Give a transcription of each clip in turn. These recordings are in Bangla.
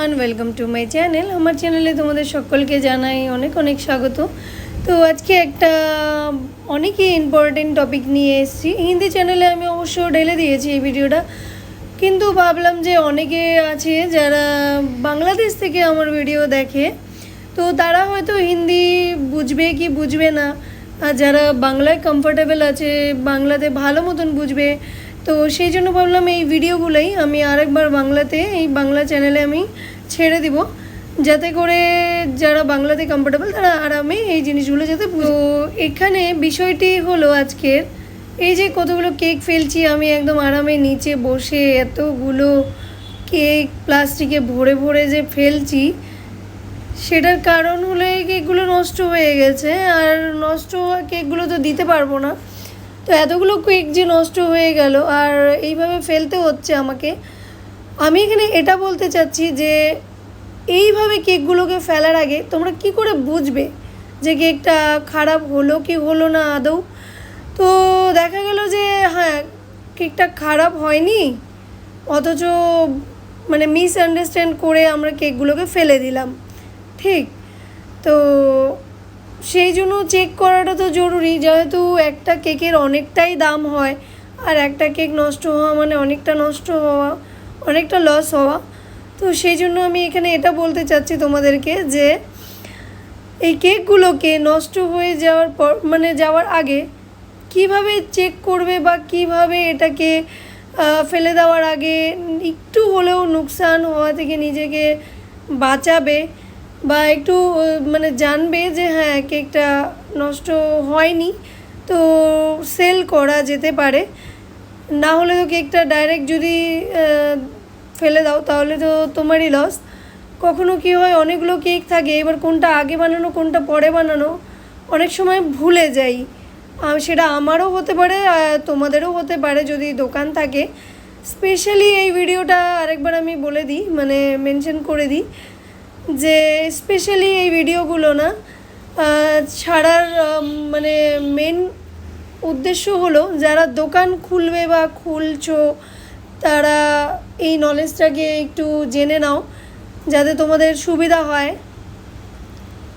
Everyone, welcome to my channel. আমার চ্যানেলে তোমাদের সকলকে জানাই অনেক অনেক স্বাগত। তো আজকে একটা অনেকই ইম্পর্টেন্ট টপিক নিয়ে এসেছি। হিন্দি চ্যানেলে আমি অবশ্য ঢেলে দিয়েছি এই ভিডিওটা, কিন্তু ভাবলাম যে অনেকে আছে যারা বাংলাদেশ থেকে আমার ভিডিও দেখে, তো তারা হয়তো হিন্দি বুঝবে কি বুঝবে না, আর যারা বাংলায় কমফোর্টেবল আছে, বাংলাতে ভালো মতন বুঝবে, তো সেই জন্য ভাবলাম এই ভিডিওগুলোই আমি আরেকবার বাংলাতে এই বাংলা চ্যানেলে আমি ছেড়ে দিব, যাতে করে যারা বাংলাতে কমফোর্টেবল তারা আরামে এই জিনিসগুলো যাতে। তো এখানে বিষয়টি হলো আজকের এই যে কতগুলো কেক ফেলছি আমি একদম আরামে নিচে বসে, এতগুলো কেক প্লাস্টিকে ভরে ভরে যে ফেলছি, সেটার কারণ হলো এই কেকগুলো নষ্ট হয়ে গেছে। আর নষ্ট হওয়া কেকগুলো তো দিতে পারবো না, তো এতগুলো কেক যে নষ্ট হয়ে গেল আর এইভাবে ফেলতে হচ্ছে আমাকে। আমি এখানে এটা বলতে চাচ্ছি যে এইভাবে কেকগুলোকে ফেলার আগে তোমরা কি করে বুঝবে যে কেকটা খারাপ হলো কি হলো না আদৌ। তো দেখা গেল যে হ্যাঁ, কেকটা খারাপ হয়নি, অথচ মানে মিসআন্ডারস্ট্যান্ড করে আমরা কেকগুলোকে ফেলে দিলাম, ঠিক? তো সেই জন্য চেক করাটা তো জরুরি, যেহেতু একটা কেকের অনেকটাই দাম হয়, আর একটা কেক নষ্ট হওয়া মানে অনেকটা নষ্ট হওয়া, অনেকটা লস হওয়া। তো সেই জন্য আমি এখানে এটা বলতে চাচ্ছি তোমাদেরকে যে এই কেকগুলোকে নষ্ট হয়ে যাওয়ার পর মানে যাওয়ার আগে কিভাবে চেক করবে বা কিভাবে এটাকে ফেলে দেওয়ার আগে একটু হলেও নুকসান হওয়া থেকে নিজেকে বাঁচাবে, বা একটু মানে জানবে যে হ্যাঁ কেকটা নষ্ট হয়নি, তো সেল করা যেতে পারে। না হলে তো কেকটা ডাইরেক্ট যদি ফেলে দাও তাহলে তো তোমারই লস। কখনো কী হয়, অনেকগুলো কেক থাকে, এবার কোনটা আগে বানানো কোনটা পরে বানানো অনেক সময় ভুলে যাই। সেটা আমারও হতে পারে, তোমাদেরও হতে পারে যদি দোকান থাকে। স্পেশালি এই ভিডিওটা আরেকবার আমি বলে দিই, মানে মেনশন করে দিই যে স্পেশালি এই ভিডিওগুলো না ছাড়ার মানে মেন উদ্দেশ্য হলো যারা দোকান খুলবে বা খুলছো তারা এই নলেজটাকে একটু জেনে নাও, যাতে তোমাদের সুবিধা হয়,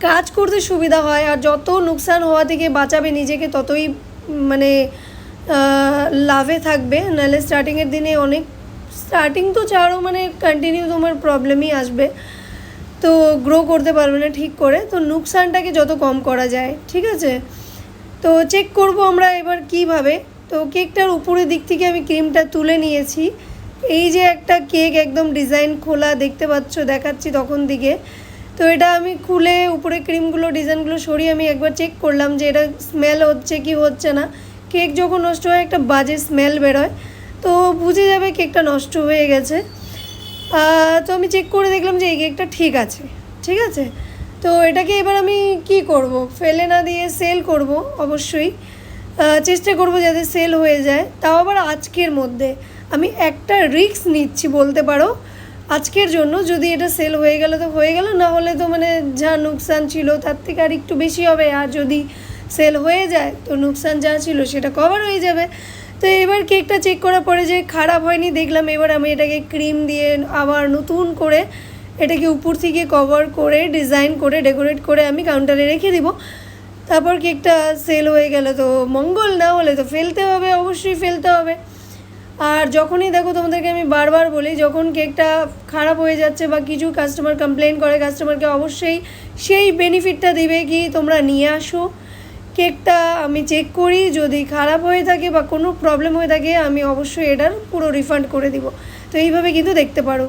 কাজ করতে সুবিধা হয়। আর যত নুকসান হওয়া থেকে বাঁচাবে নিজেকে ততই মানে লাভে থাকবে। নাহলে স্টার্টিংয়ের দিনে অনেক, স্টার্টিং তো ছাড়ো, মানে কন্টিনিউ তোমার প্রবলেমই আসবে, তো গ্রো করতে পারবে না ঠিক করে। তো নুকসানটাকে যত কম করা যায়, ঠিক আছে? তো চেক করব আমরা এবার কিভাবে। তো কেকটার উপরের দিক থেকে আমি ক্রিমটা তুলে নিয়েছি। এই যে একটা কেক একদম ডিজাইন খোলা দেখতে পাচ্ছ, দেখাচ্ছি তখন দিকে। তো এটা আমি খুলে উপরে ক্রিমগুলো ডিজাইনগুলো সরিয়ে আমি একবার চেক করলাম যে এটা স্মেল হচ্ছে কি হচ্ছে না। কেক যখন নষ্ট হয় একটা বাজে স্মেল বেরোয়, তো বুঝে যাবে কেকটা নষ্ট হয়ে গেছে। তো আমি চেক করে দেখলাম যে এই কেকটা ঠিক আছে, ঠিক আছে। তো এটাকে এবার আমি কি করব, ফেলে না দিয়ে সেল করব অবশ্যই, চেষ্টা করব যাতে সেল হয়ে যায়, তাও আবার আজকের মধ্যে। আমি একটা রিস্ক নিচ্ছি বলতে পারো আজকের জন্য। যদি এটা সেল হয়ে গেল তো হয়ে গেল, না হলে তো মানে যা নুকসান ছিল তার থেকে আর একটু বেশি হবে। আর যদি সেল হয়ে যায় তো নুকসান যা ছিল সেটা কভার হয়ে যাবে। তো এবার কেকটা চেক করার পরে যে খারাপ হয়নি দেখলাম, এবার আমি এটাকে ক্রিম দিয়ে আবার নতুন করে এটাকে উপর থেকে কভার করে ডিজাইন করে ডেকোরেট করে আমি কাউন্টারে রেখে দিব। তারপর কেকটা সেল হয়ে গেল তো মঙ্গল, না হলে তো ফেলতে হবে, অবশ্যই ফেলতে হবে। আর যখনই দেখো তোমাদেরকে আমি বারবার বলি, যখন কেকটা খারাপ হয়ে যাচ্ছে বা কিছু কাস্টমার কমপ্লেন করে, কাস্টমারকে অবশ্যই সেই বেনিফিটটা দিবে কি তোমরা নিয়ে আসো কেকটা, আমি চেক করি, যদি খারাপ হয়ে থাকে বা কোনো প্রবলেম হয়ে থাকে আমি অবশ্যই এটার পুরো রিফান্ড করে দিব। তো এইভাবে কিন্তু দেখতে পারো।